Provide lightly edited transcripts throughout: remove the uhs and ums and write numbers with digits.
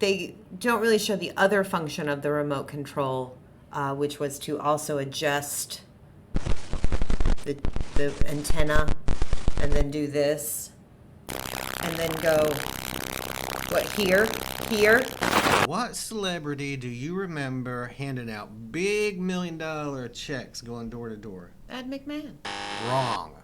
they don't really show the other function of the remote control, which was to also adjust the antenna and then do this and then go, what, here? What celebrity do you remember handing out big $1 million checks going door to door? Ed McMahon. Wrong.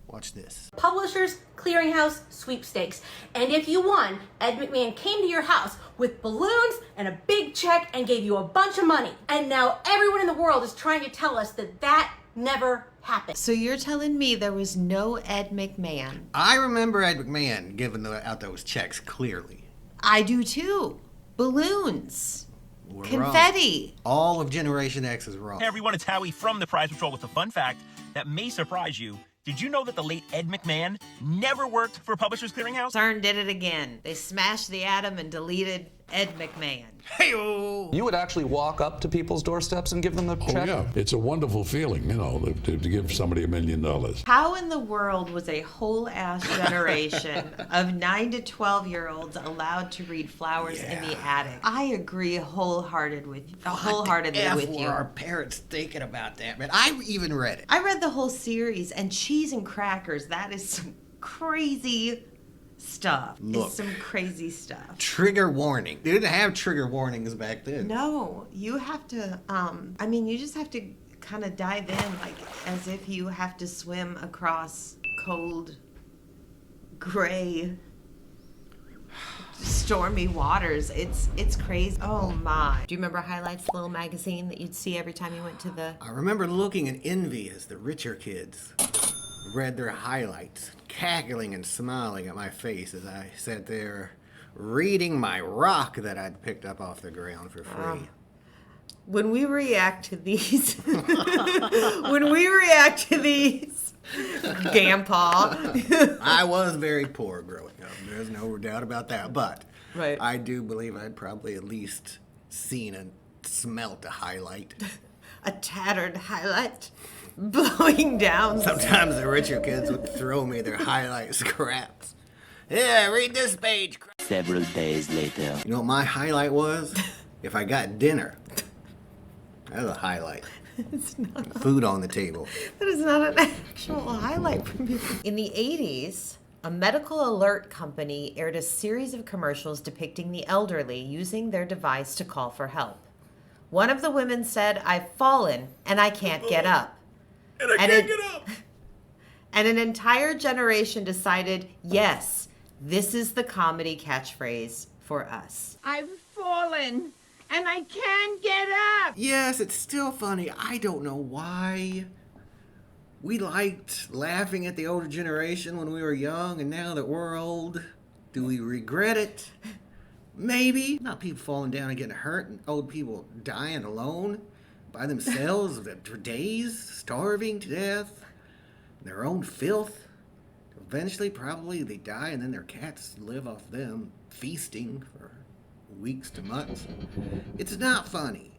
Watch this. Publishers Clearinghouse sweepstakes. And if you won, Ed McMahon came to your house with balloons and a big check and gave you a bunch of money. And now everyone in the world is trying to tell us that that never happened. So you're telling me there was no Ed McMahon? I remember Ed McMahon giving out those checks clearly. I do too. Balloons. We're Confetti. wrong. All of Generation X is wrong. Hey everyone, it's Howie from The Prize Patrol with a fun fact that may surprise you. Did you know that the late Ed McMahon never worked for Publishers Clearinghouse? CERN did it again. They smashed the atom and deleted Ed McMahon. Hey-o! You would actually walk up to people's doorsteps and give them the check? Oh, yeah. It's a wonderful feeling, to give somebody $1 million. How in the world was a whole ass generation of 9 to 12-year-olds allowed to read Flowers in the Attic? I agree wholeheartedly with you. Were our parents thinking about that, man? I even read it. I read the whole series, and Cheese and Crackers, that is some crazy stuff. Look. It's some crazy stuff. Trigger warning. They didn't have trigger warnings back then. No, you have to, you just have to kind of dive in, like, as if you have to swim across cold, gray, stormy waters. It's crazy. Oh my. Do you remember Highlights, the little magazine that you'd see every time you went to the... I remember looking in envy as the richer kids read their highlights, cackling and smiling at my face as I sat there reading my rock that I'd picked up off the ground for free. When we react to these, Grandpa. I was very poor growing up. There's no doubt about that. But Right. I do believe I'd probably at least seen and smelt a highlight. A tattered highlight blowing down. Sometimes the richer kids would throw me their highlight scraps. Yeah, read this page. Several days later. You know what my highlight was? If I got dinner. That was a highlight. It's not. Food on the table. That is not an actual highlight from me. In the 80s, a medical alert company aired a series of commercials depicting the elderly using their device to call for help. One of the women said, "I've fallen and I can't get up." And I can't get up. And an entire generation decided, yes, this is the comedy catchphrase for us. I've fallen and I can't get up. Yes, it's still funny. I don't know why. We liked laughing at the older generation when we were young, and now that we're old, do we regret it? Maybe. Not people falling down and getting hurt, and old people dying alone by themselves for days, starving to death, their own filth. Eventually, probably they die, and then their cats live off them, feasting for weeks to months. It's not funny.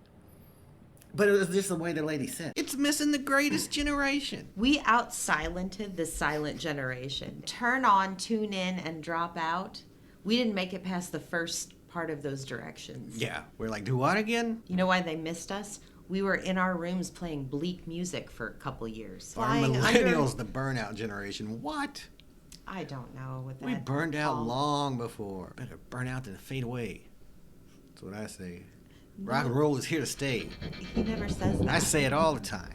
But it was just the way the lady said. It's missing the greatest generation. We out-silented the silent generation. Turn on, tune in, and drop out. We didn't make it past the first part of those directions. Yeah, we're like, do what again? You know why they missed us? We were in our rooms playing bleak music for a couple years. Our Flying millennials, under... the burnout generation. What? I don't know what that... We burned out long before. Better burn out than fade away. That's what I say. Rock and roll is here to stay. He never says that. I say it all the time.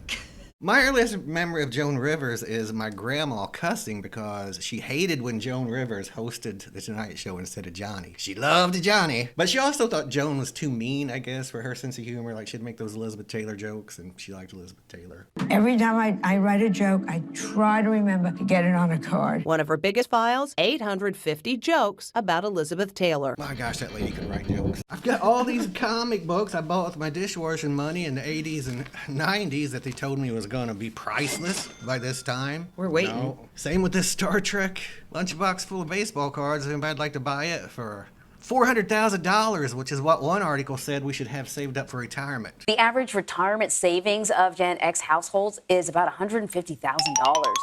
My earliest memory of Joan Rivers is my grandma cussing because she hated when Joan Rivers hosted The Tonight Show instead of Johnny. She loved Johnny, but she also thought Joan was too mean, I guess, for her sense of humor. Like, she'd make those Elizabeth Taylor jokes, and she liked Elizabeth Taylor. Every time I write a joke, I try to remember to get it on a card. One of her biggest files, 850 jokes about Elizabeth Taylor. My gosh, that lady could write jokes. I've got all these comic books I bought with my dishwashing money in the 80s and 90s that they told me was going to be priceless by this time. We're waiting. No. Same with this Star Trek lunchbox full of baseball cards. If anybody'd like to buy it for $400,000, which is what one article said we should have saved up for retirement. The average retirement savings of Gen X households is about $150,000.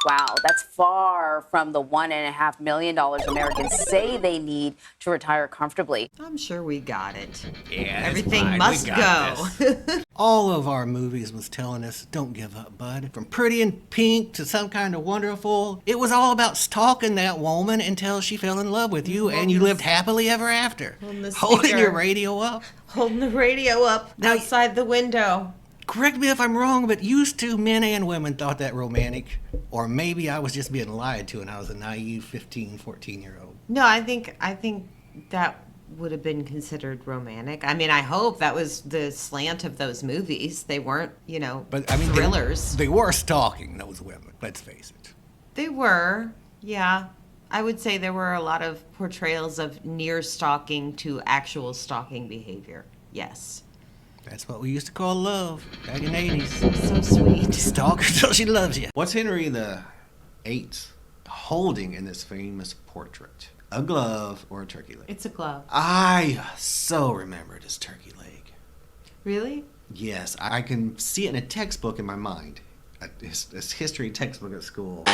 Wow, that's far from the $1.5 million Americans say they need to retire comfortably. I'm sure we got it. Yeah, everything fine. must We go. got this. All of our movies was telling us, don't give up, bud. From Pretty in Pink to Some Kind of Wonderful, it was all about stalking that woman until she fell in love with you and you lived happily ever after. Holding your radio up. Holding the radio up outside the window. Correct me if I'm wrong, but used to men and women thought that romantic. Or maybe I was just being lied to and I was a naive 15, 14-year-old. No, I think that would have been considered romantic. I mean, I hope that was the slant of those movies. They weren't, But I mean, thrillers. They were stalking those women, let's face it. They were, yeah. I would say there were a lot of portrayals of near stalking to actual stalking behavior. Yes. That's what we used to call love back in the 80s. So sweet. Stalk her till she loves you. What's Henry VIII holding in this famous portrait? A glove or a turkey leg? It's a glove. I so remember it as turkey leg. Really? Yes, I can see it in a textbook in my mind. A history textbook at school.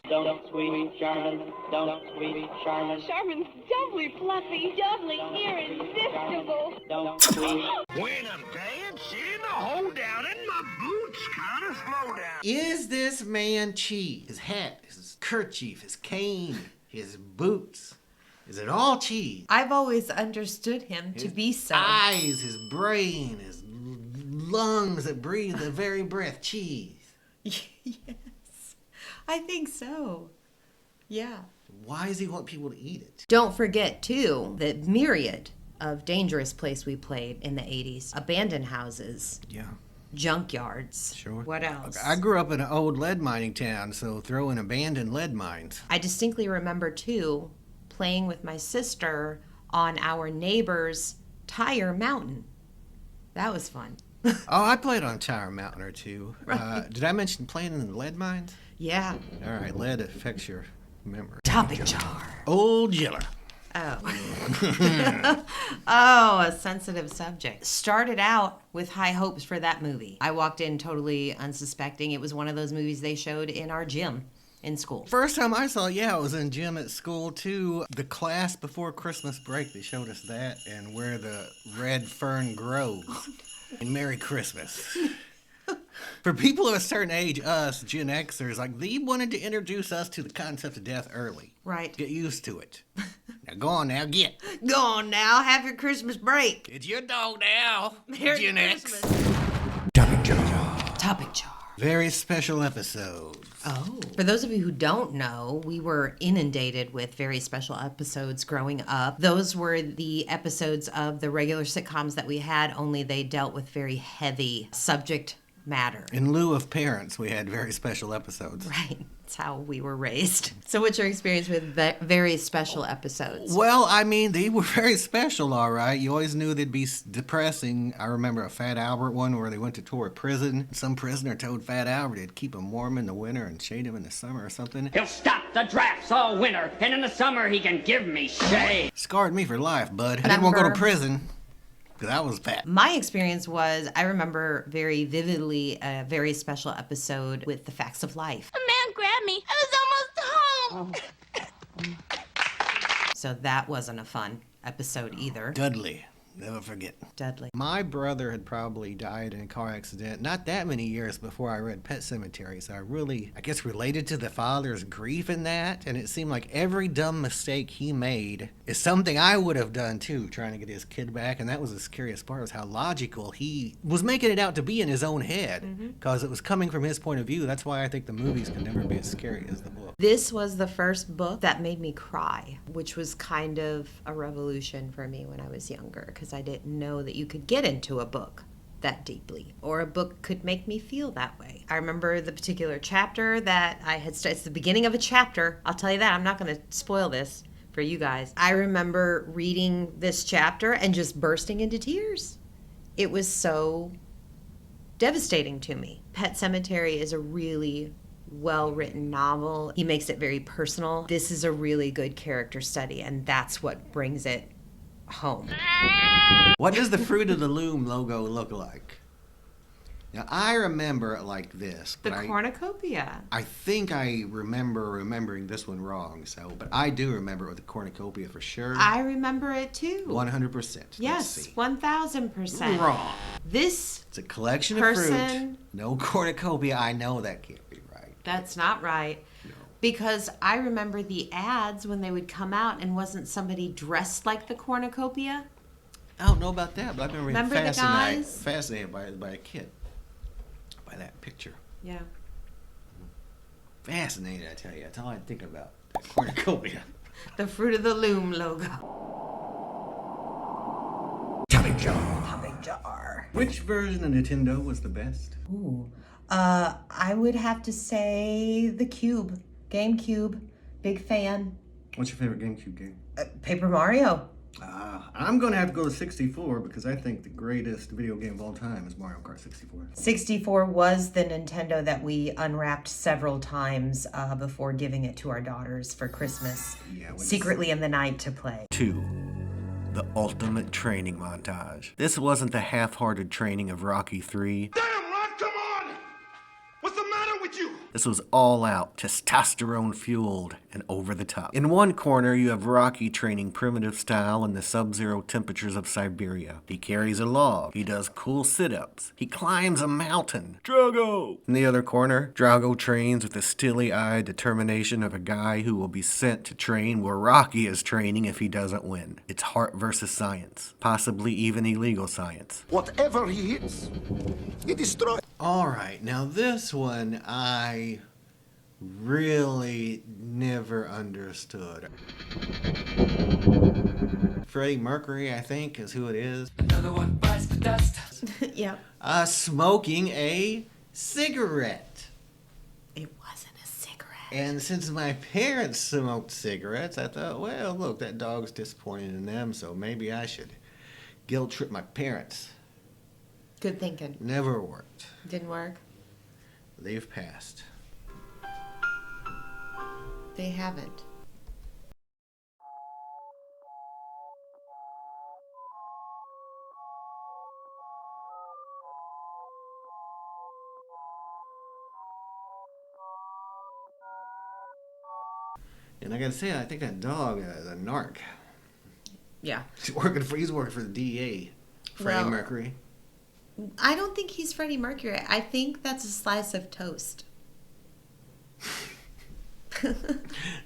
Don't sweet Charmin, don't sweet Charmin. Charmin's doubly fluffy, doubly irresistible. Don't sweet. When I'm dancing, a hold down and my boots kind of slow down. Is this man cheese? His hat, his kerchief, his cane, his boots. Is it all cheese? I've always understood him to be so. Eyes, his brain, his lungs that breathe the very breath. Cheese. Yes. I think so. Yeah. Why does he want people to eat it? Don't forget, too, the myriad of dangerous plays we played in the 80s. Abandoned houses. Yeah. Junkyards. Sure. What else? I grew up in an old lead mining town, so throw in abandoned lead mines. I distinctly remember, too, playing with my sister on our neighbor's tire mountain. That was fun. Oh, I played on Tire Mountain or two. Right. Did I mention playing in the lead mines? Yeah. All right, lead affects your memory. Topic jar. Old Jiller. Oh. Oh, a sensitive subject. Started out with high hopes for that movie. I walked in totally unsuspecting. It was one of those movies they showed in our gym in school. First time I saw, it was in gym at school too. The class before Christmas break, they showed us that and where the red fern grows. And Merry Christmas. For people of a certain age, us, Gen Xers, they wanted to introduce us to the concept of death early. Right. Get used to it. Now go on now, get. Go on now, have your Christmas break. It's your dog now, Merry Gen Christmas. X. Topic jar. Topic jar. Very special episodes. Oh. For those of you who don't know, we were inundated with very special episodes growing up. Those were the episodes of the regular sitcoms that we had, only they dealt with very heavy subject matter. In lieu of parents, we had very special episodes. Right. That's how we were raised. So what's your experience with very special episodes? Well, they were very special, all right. You always knew they'd be depressing. I remember a Fat Albert one where they went to tour a prison. Some prisoner told Fat Albert he'd keep him warm in the winter and shade him in the summer or something. He'll stop the drafts all winter, and in the summer he can give me shade. Scarred me for life, bud. I didn't want to go to prison. Because I was fat. My experience was, I remember very vividly a very special episode with The Facts of Life. A man grabbed me. I was almost home. So that wasn't a fun episode either. Dudley. Never forget. Dudley. My brother had probably died in a car accident not that many years before I read Pet Sematary, so I really, related to the father's grief in that, and it seemed like every dumb mistake he made is something I would have done too, trying to get his kid back, and that was the scariest part, was how logical he was making it out to be in his own head, because it was coming from his point of view. That's why I think the movies can never be as scary as the book. This was the first book that made me cry, which was kind of a revolution for me when I was younger, because I didn't know that you could get into a book that deeply, or a book could make me feel that way. I remember the particular chapter that I had it's the beginning of a chapter. I'll tell you that. I'm not going to spoil this for you guys. I remember reading this chapter and just bursting into tears. It was so devastating to me. Pet Sematary is a really well-written novel. He makes it very personal. This is a really good character study, and that's what brings it home. What does the Fruit of the Loom logo look like? Now, I remember it like this. The but Cornucopia. I think I remember remembering this one wrong. But I do remember it with the Cornucopia for sure. I remember it too. 100%. Yes, 1000%. Wrong. This It's a collection of fruit. No Cornucopia. I know that can't be right. That's not right. No. Because I remember the ads when they would come out, and wasn't somebody dressed like the Cornucopia? I don't know about that, but I remember being the guys? fascinated by a kid. By that picture. Yeah. Fascinated, I tell you. That's all I think about. That Cornucopia. The Fruit of the Loom logo. Topic jar. Topic jar. Which version of Nintendo was the best? Ooh. I would have to say the Cube. GameCube. Big fan. What's your favorite GameCube game? Paper Mario. I'm going to have to go to 64 because I think the greatest video game of all time is Mario Kart 64. 64 was the Nintendo that we unwrapped several times before giving it to our daughters for Christmas. Yeah, secretly in the night to play. 2. The ultimate training montage. This wasn't the half-hearted training of Rocky 3. Damn, Rod, come on! What's the matter with you? This was all out, testosterone fueled, and over the top. In one corner, you have Rocky training primitive style in the sub-zero temperatures of Siberia. He carries a log. He does cool sit-ups. He climbs a mountain. Drago! In the other corner, Drago trains with the steely-eyed determination of a guy who will be sent to train where Rocky is training if he doesn't win. It's heart versus science. Possibly even illegal science. Whatever he hits, he destroys. Alright, now this one I really never understood. Freddie Mercury, I think, is who it is. Another one bites the dust. Yeah. Smoking a cigarette. It wasn't a cigarette. And since my parents smoked cigarettes, I thought, well, look, that dog's disappointed in them, so maybe I should guilt trip my parents. Good thinking. Never worked. Didn't work? They've passed. They haven't. And I gotta say, I think that dog is a narc. Yeah. He's working for the DEA. Freddie Mercury. I don't think he's Freddie Mercury. I think that's a slice of toast.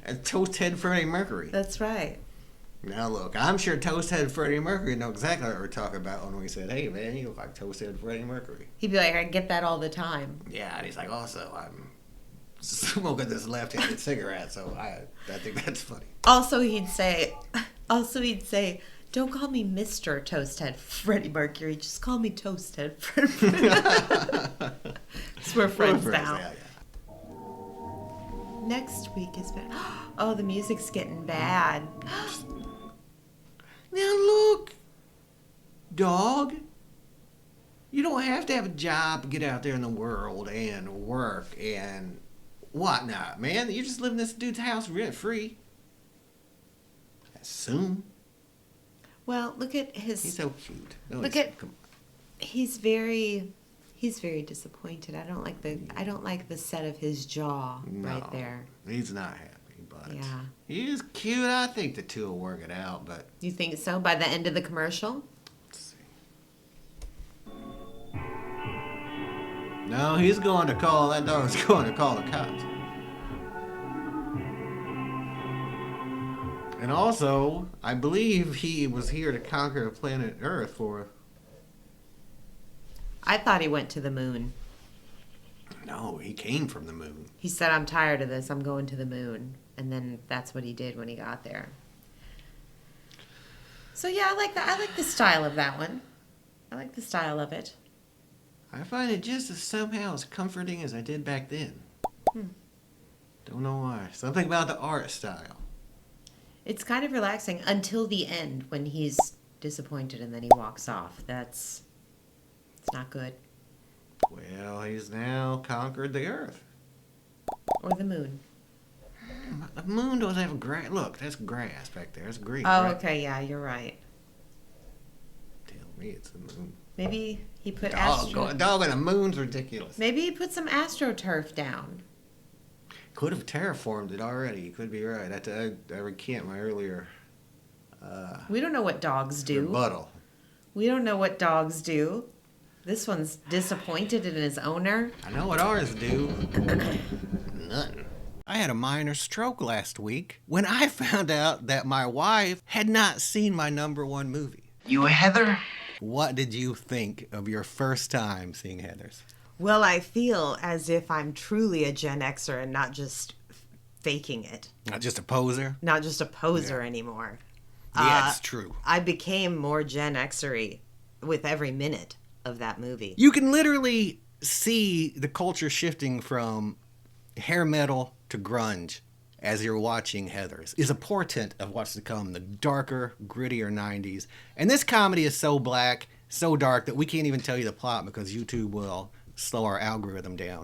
A toast-head Freddie Mercury. That's right. Now look, I'm sure toast-head Freddie Mercury know exactly what we're talking about when we said, hey man, you look like toast-head Freddie Mercury. He'd be like, I get that all the time. Yeah, and he's like, also, I'm smoking this left-handed cigarette, so I think that's funny. Also he'd say, don't call me Mr. Toasthead Freddie Mercury, just call me Toasthead Freddie Mercury. We're friends now. Yeah. Next week is bad. Oh, the music's getting bad. Now look, dog, you don't have to have a job to get out there in the world and work and whatnot, man. You just live in this dude's house rent free. Soon. Well, look at his. He's so cute. No, He's very disappointed. I don't like the set of his jaw right there. He's not happy, but yeah, he is cute. I think the two will work it out. But you think so? By the end of the commercial? Let's see. No, he's going to call that dog's going to call the cops. And also, I believe he was here to conquer planet Earth for. I thought he went to the moon. No, he came from the moon. He said, I'm tired of this. I'm going to the moon. And then that's what he did when he got there. So yeah, I like the style of that one. I like the style of it. I find it just as somehow as comforting as I did back then. Don't know why. Something about the art style. It's kind of relaxing until the end when he's disappointed and then he walks off. It's not good. Well, he's now conquered the Earth. Or the moon. The moon doesn't have grass. Look, that's grass back there. It's green. Oh, right? okay, yeah, you're right. me it's the moon. Maybe he put A dog on a moon's ridiculous. Maybe he put some AstroTurf down. Could have terraformed it already. You could be right. I recant my earlier We don't know what dogs do. rebuttal. We don't know what dogs do. This one's disappointed in his owner. I know what ours do. Nothing. I had a minor stroke last week when I found out that my wife had not seen my #1 movie. You a Heather? What did you think of your first time seeing Heathers? Well, I feel as if I'm truly a Gen Xer and not just faking it. Not just a poser? Not just a poser anymore. Yeah, it's true. I became more Gen Xery with every minute of that movie. You can literally see the culture shifting from hair metal to grunge as you're watching Heathers. Is a portent of what's to come, the darker, grittier 90s. And this comedy is so black, so dark that we can't even tell you the plot because YouTube will slow our algorithm down.